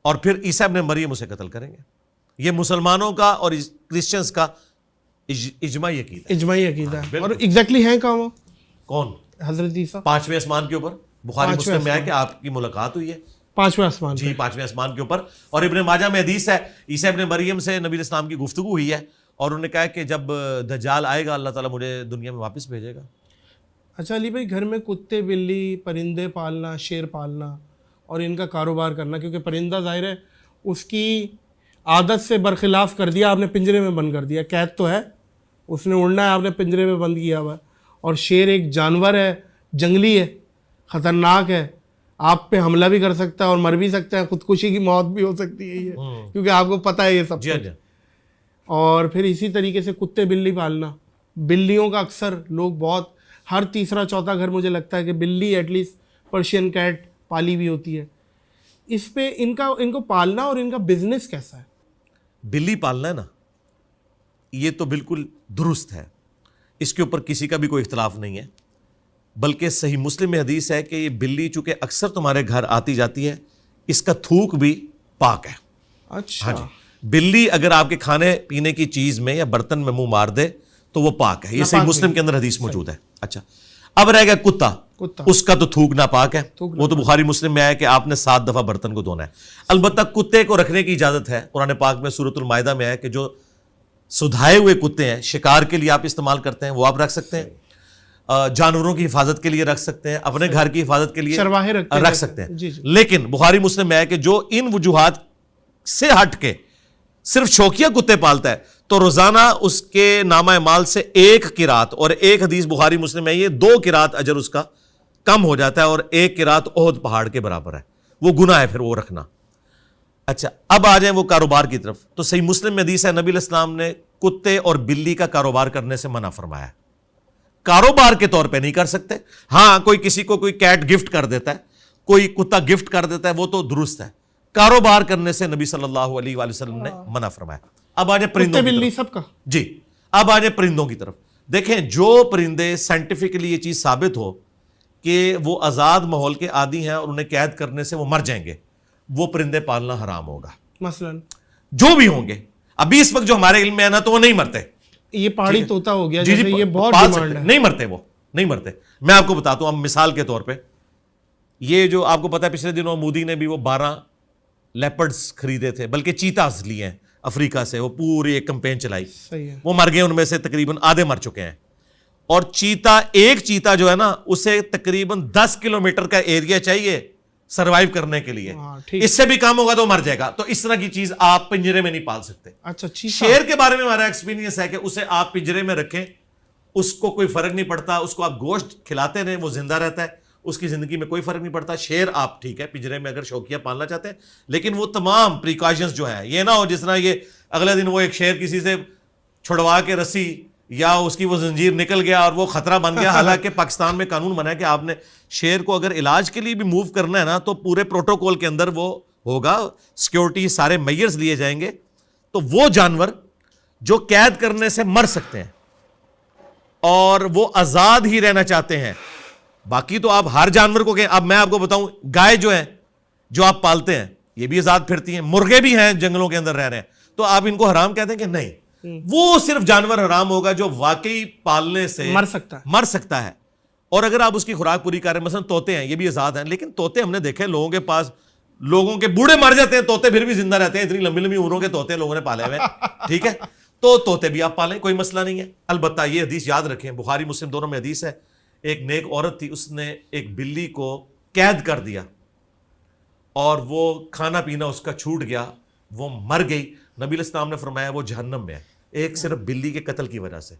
اور پھر عیسیٰ ابن مریم اسے قتل کریں گے. یہ مسلمانوں کا اور کرسچنز کا اجماعی عقیدہ ہے. اور ایگزیکٹلی ہیں کہاں وہ؟ کون؟ حضرت عیسیٰ 5ویں آسمان کے اوپر. بخاری مسلم میں ہے کہ آپ کی ملاقات ہوئی ہے 5ویں آسمان. جی 5ویں آسمان کے اوپر. اور ابن ماجہ میں حدیث ہے عیسیٰ ابن مریم سے نبی اسلام کی گفتگو ہوئی ہے اور انہوں نے کہا کہ جب دجال آئے گا اللہ تعالیٰ مجھے دنیا میں واپس بھیجے گا. اچھا علی بھائی، گھر میں کتے بلی پرندے پالنا، شیر پالنا اور ان کا کاروبار کرنا، کیونکہ پرندہ ظاہر ہے اس کی عادت سے برخلاف کر دیا آپ نے، پنجرے میں بند کر دیا. قید تو ہے، اس نے اڑنا ہے، آپ نے پنجرے میں بند کیا ہوا ہے. اور شیر ایک جانور ہے، جنگلی ہے، خطرناک ہے، آپ پہ حملہ بھی کر سکتا ہے اور مر بھی سکتا ہے، خودکشی کی موت بھی ہو سکتی ہے یہ، کیونکہ آپ کو پتہ ہے یہ سب کچھ. اور پھر اسی طریقے سے کتے بلی پالنا. بلیوں کا اکثر لوگ بہت، ہر تیسرا چوتھا گھر مجھے لگتا ہے کہ بلی ایٹ لیسٹ پرشین کیٹ پالی ہوئی ہوتی ہے. اس پہ ان کو پالنا اور ان کا بزنس کیسا ہے؟ بلی پالنا ہے نا، یہ تو بالکل درست ہے، اس کے اوپر کسی کا بھی کوئی اختلاف نہیں ہے. بلکہ صحیح مسلم میں حدیث ہے کہ یہ بلی چونکہ اکثر تمہارے گھر آتی جاتی ہے، اس کا تھوک بھی پاک ہے. اچھا. ہاں جی، بلی اگر آپ کے کھانے پینے کی چیز میں یا برتن میں منہ مار دے تو وہ پاک ہے. یہ صحیح مسلم کے اندر حدیث موجود ہے. اچھا، اب رہ گیا کتا. اس کا تو تھوک ناپاک ہے، وہ تو بخاری مسلم میں ہے کہ آپ نے 7 دفعہ برتن کو دھونا ہے. البتہ کتے کو رکھنے کی اجازت ہے. قرآن پاک میں سورۃ المائدہ میں ہے کہ جو سدھائے ہوئے کتے ہیں، شکار کے لیے آپ استعمال کرتے ہیں، وہ آپ رکھ سکتے ہیں. جانوروں کی حفاظت کے لیے رکھ سکتے ہیں، اپنے گھر کی حفاظت کے لیے رکھ سکتے ہیں. لیکن بخاری مسلم میں ہے کہ جو ان وجوہات سے ہٹ کے صرف شوقیہ کتے پالتا ہے تو روزانہ اس کے نامہ اعمال سے 1 قرات، اور ایک حدیث بخاری مسلم میں یہ 2 قرات اجر اس کا کم ہو جاتا ہے، اور 1 قرات احد پہاڑ کے برابر ہے. وہ گناہ ہے پھر وہ رکھنا. اچھا، اب آ جائیں وہ کاروبار کی طرف. تو صحیح مسلم میں حدیث ہے نبی علیہ السلام نے کتے اور بلی کا کاروبار کرنے سے منع فرمایا. کاروبار کے طور پہ نہیں کر سکتے. ہاں، کوئی کسی کو کوئی کیٹ گفٹ کر دیتا ہے، کوئی کتا گفٹ کر دیتا ہے، وہ تو درست ہے. کاروبار کرنے سے نبی صلی اللہ علیہ وآلہ وسلم نے منع فرمایا. اب آ جائیں پرندوں کی طرف. سب کا جی، اب آ جائیں پرندوں کی طرف. دیکھیں، جو پرندے سائنٹیفکلی یہ چیز ثابت ہو کہ وہ آزاد ماحول کے عادی ہیں اور انہیں قید کرنے سے وہ مر جائیں گے، وہ پرندے پالنا حرام ہوگا. مثلا جو بھی ہوں گے، ابھی اس وقت جو ہمارے علم میں ہے نا، تو وہ نہیں مرتے. یہ پہاڑی طوطا ہو گیا، جی جیسے یہ بہت ڈیمانڈ ہے. نہیں مرتے، وہ نہیں مرتے. میں آپ کو بتاتا ہوں، اب مثال کے طور پہ یہ جو آپ کو پتا ہے پچھلے دنوں مودی نے بھی وہ 12 لیپرڈز خریدے تھے، بلکہ چیتاز لیے ہیں افریقہ سے. وہ پوری ایک کمپین چلائی، وہ مر گئے، ان میں سے تقریباً آدھے مر چکے ہیں. اور ایک چیتا جو ہے نا، اسے تقریباً 10 کلومیٹر کا ایریا چاہیے سروائیو کرنے کے لیے. اس سے بھی کام ہوگا تو مر جائے گا. تو اس طرح کی چیز آپ پنجرے میں نہیں پال سکتے. اچھا، شیر کے بارے میں ہمارا ایکسپیرینس ہے کہ اسے آپ پنجرے میں رکھیں، اس کو کوئی فرق نہیں پڑتا. اس کو آپ گوشت کھلاتے رہیں، وہ زندہ رہتا ہے، اس کی زندگی میں کوئی فرق نہیں پڑتا. شیر آپ ٹھیک ہے پنجرے میں اگر شوقیہ پالنا چاہتے ہیں، لیکن وہ تمام پریکاشنز جو ہیں، یہ نہ ہو جس طرح یہ اگلے دن وہ ایک شیر کسی سے چھڑوا کے رسی یا اس کی وہ زنجیر نکل گیا اور وہ خطرہ بن گیا. حالانکہ پاکستان میں قانون بنا ہے کہ آپ نے شیر کو اگر علاج کے لیے بھی موو کرنا ہے نا، تو پورے پروٹوکول کے اندر وہ ہوگا، سیکیورٹی سارے میئرز لیے جائیں گے. تو وہ جانور جو قید کرنے سے مر سکتے ہیں اور وہ آزاد ہی رہنا چاہتے ہیں، باقی تو آپ ہر جانور کو کہیں. اب میں آپ کو بتاؤں، گائے جو ہیں جو آپ پالتے ہیں یہ بھی آزاد پھرتی ہیں، مرغے بھی ہیں جنگلوں کے اندر رہ رہے ہیں، تو آپ ان کو حرام کہتے ہیں کہ نہیں. وہ صرف جانور حرام ہوگا جو واقعی پالنے سے مر سکتا ہے. اور اگر آپ اس کی خوراک پوری کر رہے ہیں، مثلا طوطے ہیں، یہ بھی آزاد ہیں، لیکن طوطے ہم نے دیکھے لوگوں کے پاس، لوگوں کے بوڑھے مر جاتے ہیں، طوطے پھر بھی زندہ رہتے ہیں. اتنی لمبی لمبی عمروں کے طوطے لوگوں نے پالے ہوئے، ٹھیک ہے. تو طوطے بھی آپ پالیں، کوئی مسئلہ نہیں ہے. البتہ یہ حدیث یاد رکھیں، بخاری مسلم دونوں میں حدیث ہے، ایک نیک عورت تھی، اس نے ایک بلی کو قید کر دیا اور وہ کھانا پینا اس کا چھوٹ گیا، وہ مر گئی. نبی علیہ السلام نے فرمایا وہ جہنم میں ہے، ایک صرف بلی کے قتل کی وجہ سے.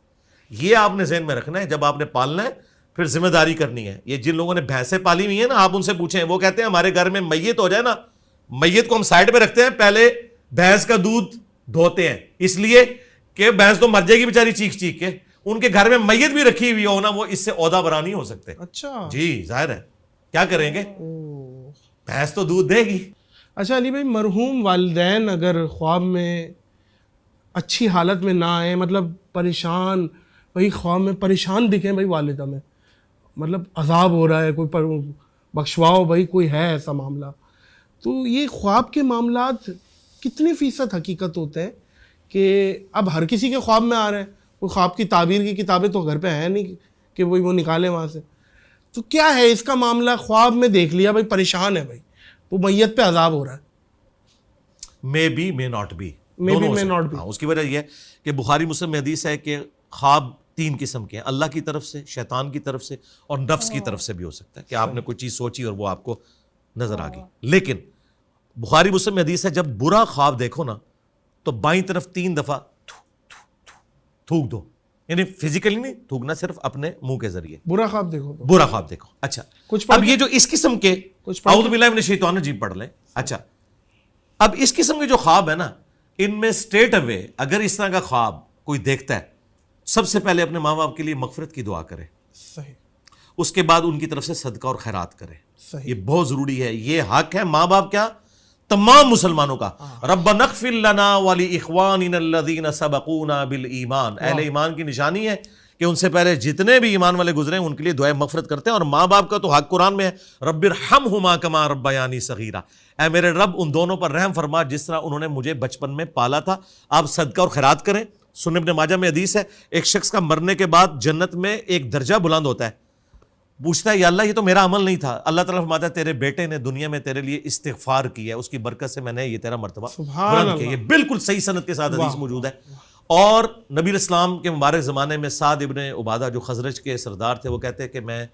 یہ آپ نے ذہن میں رکھنا ہے جب آپ نے پالنا ہے، پھر ذمہ داری کرنی ہے. یہ جن لوگوں نے بھینسیں پالی ہوئی ہیں نا، آپ ان سے پوچھیں، وہ کہتے ہیں ہمارے گھر میں میت ہو جائے نا، میت کو ہم سائڈ پہ رکھتے ہیں، پہلے بھینس کا دودھ دھوتے ہیں، اس لیے کہ بھینس تو مر جائے گی بیچاری چیخ چیخ کے. ان کے گھر میں میت بھی رکھی ہوئی ہو نا، وہ اس سے عہدہ برا نہیں ہو سکتے. اچھا جی، ظاہر ہے، کیا کریں گے، بھینس تو دودھ دے گی. اچھا علی بھائی، مرحوم والدین اگر خواب میں اچھی حالت میں نہ آئیں، مطلب پریشان، بھائی خواب میں پریشان دکھیں، بھائی والدہ میں مطلب عذاب ہو رہا ہے، کوئی بخشواؤ بھائی، کوئی ہے ایسا معاملہ، تو یہ خواب کے معاملات کتنے فیصد حقیقت ہوتے ہیں کہ اب ہر کسی کے خواب میں آ رہے ہیں؟ کوئی خواب کی تعبیر کی کتابیں تو گھر پہ ہیں نہیں کہ وہ نکالیں وہاں سے. تو کیا ہے اس کا معاملہ؟ خواب میں دیکھ لیا بھائی پریشان ہے بھائی, تو میت پہ عذاب ہو رہا ہے. May be may not be, اس کی وجہ یہ ہے کہ بخاری مسلم میں حدیث ہے کہ خواب 3 قسم کے ہیں, اللہ کی طرف سے, شیطان کی طرف سے اور نفس کی طرف سے بھی ہو سکتا ہے کہ آپ نے کوئی چیز سوچی اور وہ آپ کو نظر آ گئی. لیکن بخاری مسلم میں حدیث ہے جب برا خواب دیکھو نا تو بائیں طرف 3 دفعہ تھوک دو, یعنی فزیکلی نہیں تھوکنا, صرف اپنے منہ کے ذریعے. برا خواب دیکھو تو برا خواب دیکھو. اچھا اب یہ جو اس قسم کے اعوذ باللہ من الشیطان الرجیم پڑھ لیں. اچھا اب اس قسم کے جو خواب ہے نا, ان میں اسٹریٹ اوے اگر اس طرح کا خواب کوئی دیکھتا ہے, سب سے پہلے اپنے ماں باپ کے لیے مغفرت کی دعا کرے, صحیح, اس کے بعد ان کی طرف سے صدقہ اور خیرات کرے. صحیح, یہ بہت ضروری ہے, یہ حق ہے ماں باپ کیا تمام مسلمانوں کا. ربنا اغفر لنا ولاخواننا الذین سبقونا بالایمان, اہل ایمان کی نشانی ہے کہ ان سے پہلے جتنے بھی ایمان والے گزرے ہیں ان کے لیے دعائے مغفرت کرتے ہیں. اور ماں باپ کا تو حق قرآن میں ہے, رب ارحمہما کما ربیانی صغیرا, اے میرے رب ان دونوں پر رحم فرما جس طرح انہوں نے مجھے بچپن میں پالا تھا. آپ صدقہ اور خیرات کریں. سنن ابن ماجہ میں حدیث ہے ایک شخص کا مرنے کے بعد جنت میں ایک درجہ بلند ہوتا ہے, پوچھتا ہے یا اللہ یہ تو میرا عمل نہیں تھا, اللہ تعالیٰ فرماتا ہے تیرے بیٹے نے دنیا میں تیرے لیے استغفار کیا ہے, اس کی برکت سے میں نے یہ تیرا مرتبہ بلند کیا. یہ بالکل صحیح سند کے ساتھ حدیث موجود ہے. اور نبی الاسلام کے مبارک زمانے میں سعد ابن عبادہ جو خزرج کے سردار تھے, وہ کہتے ہیں کہ میں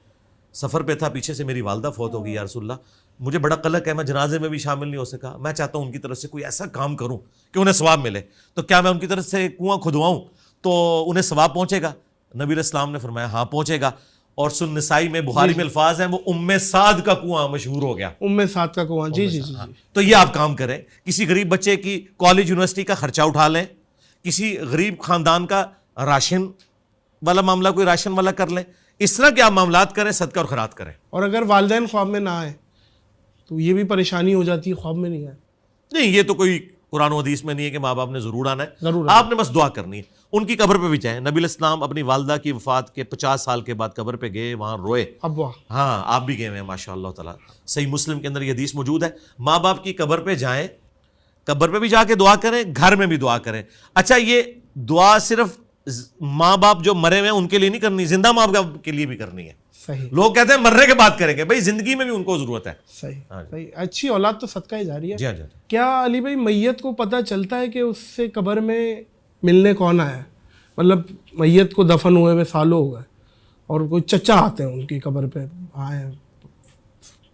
سفر پہ تھا, پیچھے سے میری والدہ فوت ہو گئی یا رسول اللہ, مجھے بڑا قلق ہے, میں جنازے میں بھی شامل نہیں ہو سکا, میں چاہتا ہوں ان کی طرف سے کوئی ایسا کام کروں کہ انہیں ثواب ملے, تو کیا میں ان کی طرف سے کنواں کھدواؤں تو انہیں ثواب پہنچے گا؟ نبی الاسلام نے فرمایا ہاں پہنچے گا. اور سن نسائی میں بخاری میں الفاظ ہیں وہ سعد کا کنواں مشہور ہو گیا, سعد کا کنواں. جی جی جی. تو یہ آپ کام کریں, کسی غریب بچے کی کالج یونیورسٹی کا خرچہ اٹھا لیں, کسی غریب خاندان کا راشن والا معاملہ کوئی راشن والا کر لیں, اس طرح کے آپ معاملات کریں, صدقہ اور خیرات کریں. اور اگر والدین خواب میں نہ آئے تو یہ بھی پریشانی ہو جاتی ہے, خواب میں نہیں آئے. نہیں, یہ تو کوئی قرآن و حدیث میں نہیں ہے کہ ماں باپ نے ضرور آنا ہے, آپ نے بس دعا کرنی ہے. ان کی قبر پہ بھی جائیں. نبی الاسلام اپنی والدہ کی وفات کے 50 سال کے بعد قبر پہ گئے, وہاں روئے. ہاں آپ بھی گئے ہوئے ہیں ماشاء اللہ تعالیٰ, صحیح مسلم کے اندر یہ حدیث موجود ہے. ماں باپ کی قبر پہ جائیں, قبر پہ بھی جا کے دعا کریں, گھر میں بھی دعا کریں. اچھا یہ دعا صرف ماں باپ جو مرے ہوئے ہیں ان کے لیے نہیں کرنی, زندہ ماں باپ کے لیے بھی کرنی ہے. صحیح. لوگ کہتے ہیں مرنے کے بعد کریں گے, بھائی زندگی میں بھی ان کو ضرورت ہے. صحیح. اچھی اولاد تو صدقہ جاری ہے. جی جی. کیا علی بھائی میت کو پتہ چلتا ہے کہ اس سے قبر میں ملنے کون آیا؟ مطلب میت کو دفن ہوئے سالوں ہو گئے اور کوئی چچا آتے ہیں ان کی قبر پہ آئے,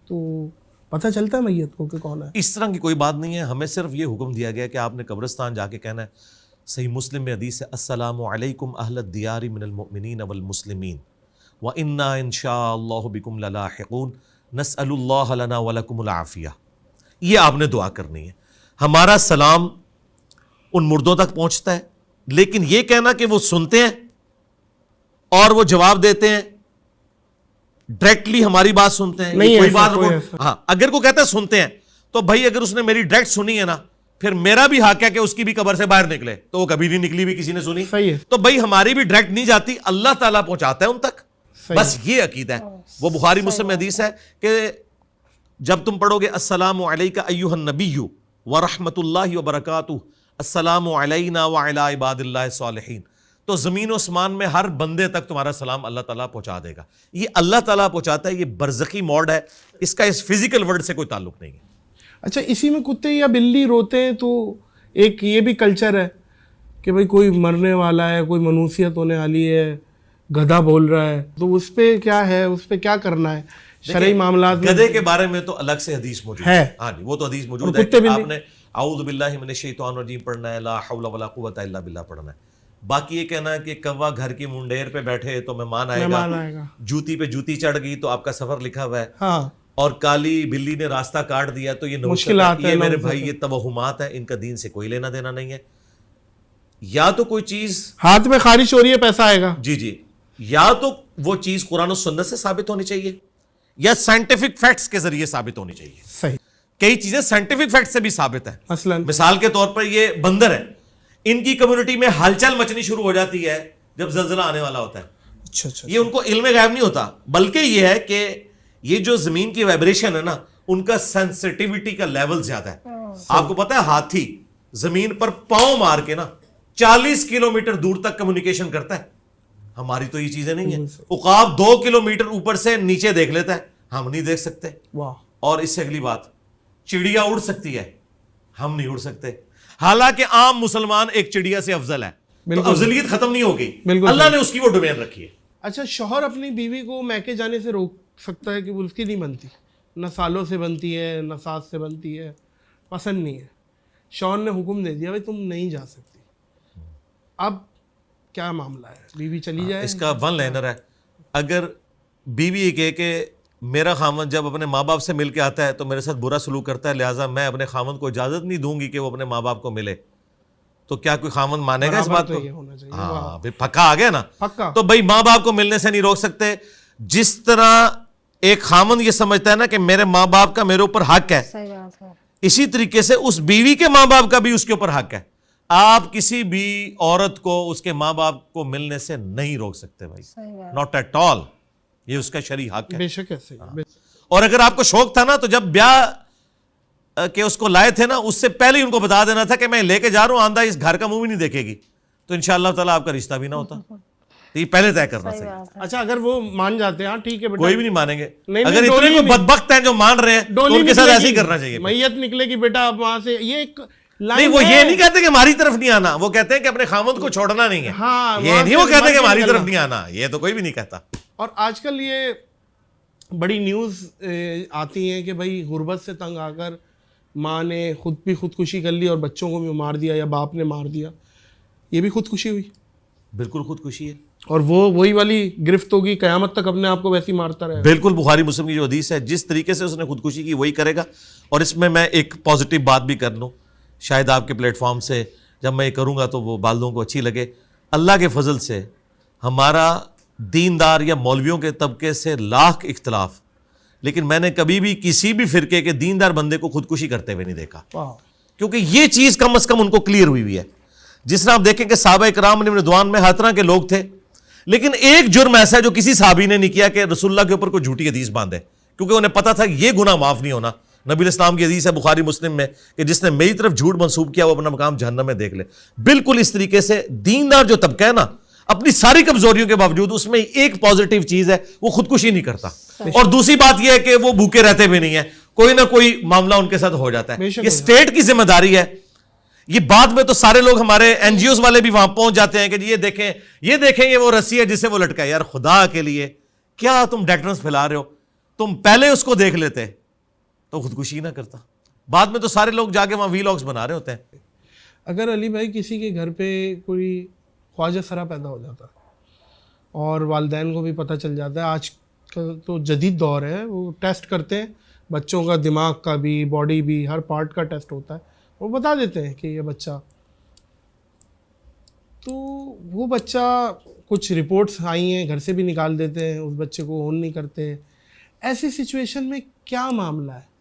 تو پتہ چلتا ہے میت کو کہ کون ہے؟ اس طرح کی کوئی بات نہیں ہے, ہمیں صرف یہ حکم دیا گیا کہ آپ نے قبرستان جا کے کہنا ہے. صحیح مسلم میں حدیث ہے السلام علیکم اہل الدیار من المؤمنین والمسلمین وَإِنَّا إِن شَاءَ اللَّهُ بِكُمْ لَلَاحِقُونَ نَسْأَلُ اللَّهَ لَنَا وَلَكُمُ الْعَافِيَةَ. یہ آپ نے دعا کرنی ہے. ہمارا سلام ان مردوں تک پہنچتا ہے, لیکن یہ کہنا کہ وہ سنتے ہیں اور وہ جواب دیتے ہیں, ڈائریکٹلی ہماری بات سنتے ہیں, نہیں کوئی بات ہاں اگر کوئی کہتا ہے سنتے ہیں تو بھائی اگر اس نے میری ڈائریکٹ سنی ہے نا, پھر میرا بھی حق ہے کہ اس کی بھی قبر سے باہر نکلے, تو وہ کبھی نہیں نکلی بھی کسی نے سنی, تو بھائی ہماری بھی ڈائریکٹ نہیں جاتی, اللہ تعالیٰ پہنچاتا ہے ان تک, بس یہ عقیدہ ہے. وہ بخاری مسلم میں حدیث ہے کہ جب تم پڑھو گے السلام علیکہ ایھا النبی ورحمۃ اللہ وبرکاتہ السلام علینا وعلی عباد اللہ الصالحین, تو زمین و آسمان میں ہر بندے تک تمہارا سلام اللہ تعالیٰ پہنچا دے گا. یہ اللہ تعالیٰ پہنچاتا ہے, یہ برزخی موڈ ہے, اس کا اس فزیکل ورلڈ سے کوئی تعلق نہیں ہے. اچھا اسی میں کتے یا بلی روتے ہیں تو ایک یہ بھی کلچر ہے کہ بھئی کوئی مرنے والا ہے, کوئی منوسیت ہونے والی ہے, گدھا بول رہا ہے, تو اس پہ کیا ہے, اس پہ کیا کرنا ہے شرعی معاملات میں؟ گدھے کے بارے میں تو الگ سے حدیث موجود ہے. ہاں جی وہ تو حدیث موجود ہے کہ آپ نے اعوذ باللہ من الشیطان الرجیم پڑھنا ہے, لا حول ولا قوت الا باللہ پڑھنا ہے. باقی یہ کہنا ہے کہ کوا گھر کی منڈیر پہ بیٹھے تو مہمان آئے گا, جوتی پہ جوتی چڑھ گئی تو آپ کا سفر لکھا ہوا ہے, اور کالی بلی نے راستہ کاٹ دیا تو یہ مشکلات ہے. یہ میرے بھائی یہ توہمات ہیں, ان کا دین سے کوئی لینا دینا نہیں ہے. یا تو کوئی چیز ہاتھ میں خارش ہو رہی ہے پیسہ آئے گا, جی, یا تو وہ چیز قرآن و سنت سے ثابت ہونی چاہیے یا سائنٹیفک فیکٹس کے ذریعے ثابت ہونی چاہیے. صحیح. کئی چیزیں سائنٹیفک فیکٹ سے بھی ثابت ہیں. مثال کے طور پر یہ بندر ہے, ان کی کمیونٹی میں ہلچل مچنی شروع ہو جاتی ہے جب زلزلہ آنے والا ہوتا ہے. اچھا. یہ ان کو علم غیب نہیں ہوتا, بلکہ یہ ہے کہ یہ جو زمین کی وائبریشن ہے نا ان کا سینسٹیوٹی کا لیول زیادہ ہے. آپ کو پتا ہے ہاتھی زمین پر پاؤں مار کے نا 40 کلومیٹر دور تک کمیونیکیشن کرتا ہے. ہماری تو یہ چیزیں نہیں ہیں. عقاب 2 کلومیٹر اوپر سے نیچے دیکھ لیتا ہے, ہم نہیں دیکھ سکتے. اور اس سے اگلی بات, چڑیا اڑ سکتی ہے, ہم نہیں اڑ سکتے. حالانکہ عام مسلمان ایک چڑیا سے افضل ہے, تو افضلیت ختم نہیں ہوگی, اللہ نے اس کی وہ ڈومین رکھی ہے. اچھا, شوہر اپنی بیوی کو میکے جانے سے روک سکتا ہے کہ وہ اس کی نہیں بنتی, نہ سالوں سے بنتی ہے نہ ساس سے بنتی ہے, پسند نہیں ہے, شوہر نے حکم دے دیا بھائی تم نہیں جا سکتی, اب کیا معاملہ ہے, بیوی چلی جائے؟ اس کا ون لائنر ہے. اگر بیوی یہ کہے کہ میرا خاوند جب اپنے ماں باپ سے مل کے آتا ہے تو میرے ساتھ برا سلوک کرتا ہے, لہٰذا میں اپنے خاوند کو اجازت نہیں دوں گی کہ وہ اپنے ماں باپ کو ملے, تو کیا کوئی خاوند مانے گا اس بات کو؟ ہاں بھائی, پکا آ گیا نا. تو بھائی ماں باپ کو ملنے سے نہیں روک سکتے. جس طرح ایک خاوند یہ سمجھتا ہے نا کہ میرے ماں باپ کا میرے اوپر حق ہے, اسی طریقے سے اس بیوی کے ماں باپ کا بھی اس کے اوپر حق ہے. آپ کسی بھی عورت کو اس کے ماں باپ کو ملنے سے نہیں روک سکتے بھائی, ناٹ ایٹ آل. یہ اس کا شرعی حق ہے. بے شک ایسے. اور اگر آپ کو شوق تھا نا تو جب بیاہ کہ اس کو لائے تھے نا, اس سے پہلے ہی ان کو بتا دینا تھا کہ میں لے کے جا رہا ہوں, آندہ اس گھر کا منہ بھی نہیں دیکھے گی, تو انشاءاللہ تعالیٰ آپ کا رشتہ بھی نہ ہوتا. یہ پہلے طے کرنا چاہیے. اچھا, اگر وہ مان جاتے ہیں, ہاں ٹھیک ہے بیٹا, کوئی بھی نہیں مانیں گے. اگر اتنے کو بدبخت ہیں جو مان رہے ہیں تو ان کے ساتھ ایسے ہی کرنا چاہیے. میت نکلے گی بیٹا اب وہاں سے, یہ ایک نہیں, وہ یہ نہیں کہتے کہ ہماری طرف نہیں آنا, وہ کہتے ہیں کہ اپنے خاوند کو چھوڑنا نہیں ہے. یہ نہیں وہ کہتے کہ ہماری طرف نہیں آنا, یہ تو کوئی بھی نہیں کہتا. اور آج کل یہ بڑی نیوز آتی ہیں کہ بھائی غربت سے تنگ آ کر ماں نے خود بھی خودکشی کر لی اور بچوں کو بھی مار دیا, یا باپ نے مار دیا, یہ بھی خودکشی ہوئی. بالکل خودکشی ہے. اور وہی والی گرفت ہوگی, قیامت تک اپنے آپ کو ویسے ہی مارتا رہے. بالکل, بخاری مسلم کی جو حدیث ہے, جس طریقے سے اس نے خودکشی کی وہی کرے گا. اور اس میں ایک پازیٹیو بات بھی کر لوں, شاید آپ کے پلیٹ فارم سے جب میں یہ کروں گا تو وہ بالدوں کو اچھی لگے. اللہ کے فضل سے ہمارا دیندار یا مولویوں کے طبقے سے لاکھ اختلاف, لیکن میں نے کبھی بھی کسی بھی فرقے کے دیندار بندے کو خودکشی کرتے ہوئے نہیں دیکھا, کیونکہ یہ چیز کم از کم ان کو کلیئر ہوئی ہے. جس طرح آپ دیکھیں کہ صحابہ کرام نے رضوان میں ہر طرح کے لوگ تھے, لیکن ایک جرم ایسا ہے جو کسی صحابی نے نہیں کیا کہ رسول اللہ کے اوپر کوئی جھوٹی حدیث باندھے, کیونکہ انہیں پتا تھا یہ گناہ معاف نہیں ہونا. نبی علیہ السلام کی حدیث ہے بخاری مسلم میں کہ جس نے میری طرف جھوٹ منسوب کیا وہ اپنا مقام جہنم میں دیکھ لے. بالکل اس طریقے سے دیندار جو طبقہ ہے نا, اپنی ساری کمزوریوں کے باوجود اس میں ایک پازیٹیو چیز ہے, وہ خودکشی نہیں کرتا. اور دوسری بات یہ ہے کہ وہ بھوکے رہتے بھی نہیں ہیں, کوئی نہ کوئی معاملہ ان کے ساتھ ہو جاتا ہے. یہ اسٹیٹ کی ذمہ داری ہے. یہ بعد میں تو سارے لوگ ہمارے این جی اوز والے بھی وہاں پہنچ جاتے ہیں کہ یہ دیکھیں یہ وہ رسی ہے جسے وہ لٹکا ہے. یار خدا کے لیے کیا تم ڈیٹرنس پھیلا رہے ہو, تم پہلے اس کو دیکھ لیتے تو خودکشی نہ کرتا. بعد میں تو سارے لوگ جا کے وہاں وی لاگز بنا رہے ہوتے ہیں. اگر علی بھائی کسی کے گھر پہ کوئی خواجہ سرا پیدا ہو جاتا اور والدین کو بھی پتہ چل جاتا ہے, آج کل تو جدید دور ہے, وہ ٹیسٹ کرتے ہیں بچوں کا, دماغ کا بھی, باڈی بھی, ہر پارٹ کا ٹیسٹ ہوتا ہے, وہ بتا دیتے ہیں کہ یہ بچہ, تو وہ بچہ کچھ رپورٹس آئی ہیں گھر سے بھی نکال دیتے ہیں, اس بچے کو اون نہیں کرتے. ایسی سچویشن میں کیا معاملہ ہے,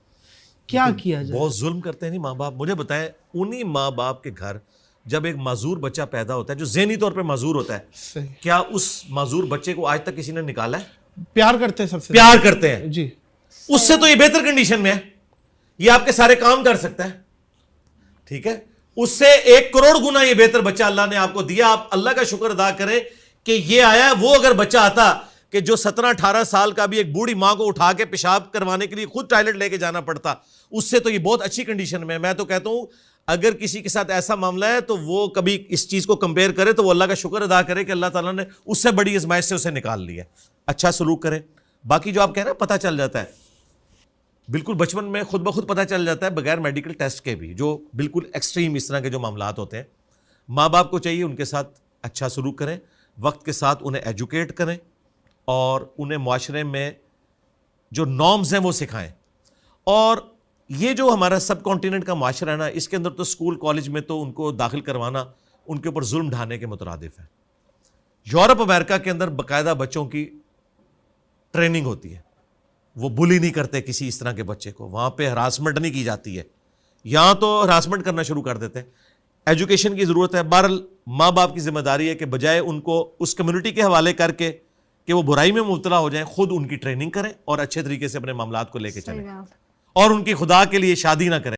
کیا کیا جائے؟ بہت ظلم کرتے ہیں نہیں ماں باپ. مجھے بتائیں, انہی ماں باپ کے گھر جب ایک معذور بچہ پیدا ہوتا ہے جو ذہنی طور پہ معذور ہوتا ہے, کیا اس معذور بچے کو آج تک کسی نے نکالا ہے؟ پیار کرتے ہیں, سب سے پیار کرتے ہیں جی. اس سے تو یہ بہتر کنڈیشن میں ہے, یہ آپ کے سارے کام کر سکتا ہے, ٹھیک ہے, اس سے 1 کروڑ گنا یہ بہتر بچہ اللہ نے آپ کو دیا. آپ اللہ کا شکر ادا کریں کہ یہ آیا. وہ اگر بچہ آتا کہ جو 17-18 سال کا بھی ایک بوڑھی ماں کو اٹھا کے پیشاب کروانے کے لیے خود ٹوائلٹ لے کے جانا پڑتا, اس سے تو یہ بہت اچھی کنڈیشن میں. میں تو کہتا ہوں اگر کسی کے ساتھ ایسا معاملہ ہے تو وہ کبھی اس چیز کو کمپیئر کرے تو وہ اللہ کا شکر ادا کرے کہ اللہ تعالیٰ نے اس سے بڑی آزمائش سے اسے نکال لیا. اچھا سلوک کرے. باقی جو آپ کہہ رہے ہیں پتہ چل جاتا ہے, بالکل بچپن میں خود بخود پتہ چل جاتا ہے بغیر میڈیکل ٹیسٹ کے بھی, جو بالکل ایکسٹریم اس طرح کے جو معاملات ہوتے ہیں. ماں باپ کو چاہیے ان کے ساتھ اچھا سلوک کریں, وقت کے ساتھ انہیں ایجوکیٹ کریں اور انہیں معاشرے میں جو نارمز ہیں وہ سکھائیں. اور یہ جو ہمارا سب کانٹیننٹ کا معاشرہ ہے نا, اس کے اندر تو اسکول کالج میں تو ان کو داخل کروانا ان کے اوپر ظلم ڈھانے کے مترادف ہے. یورپ امریکہ کے اندر باقاعدہ بچوں کی ٹریننگ ہوتی ہے, وہ بلی نہیں کرتے کسی اس طرح کے بچے کو, وہاں پہ ہراسمنٹ نہیں کی جاتی ہے. یہاں تو ہراسمنٹ کرنا شروع کر دیتے ہیں. ایجوکیشن کی ضرورت ہے. بہرحال ماں باپ کی ذمہ داری ہے کہ بجائے ان کو اس کمیونٹی کے حوالے کر کے کہ وہ برائی میں مبتلا ہو جائیں, خود ان کی ٹریننگ کریں اور اچھے طریقے سے اپنے معاملات کو لے کے چلیں. اور ان کی خدا کے لیے شادی نہ کرے.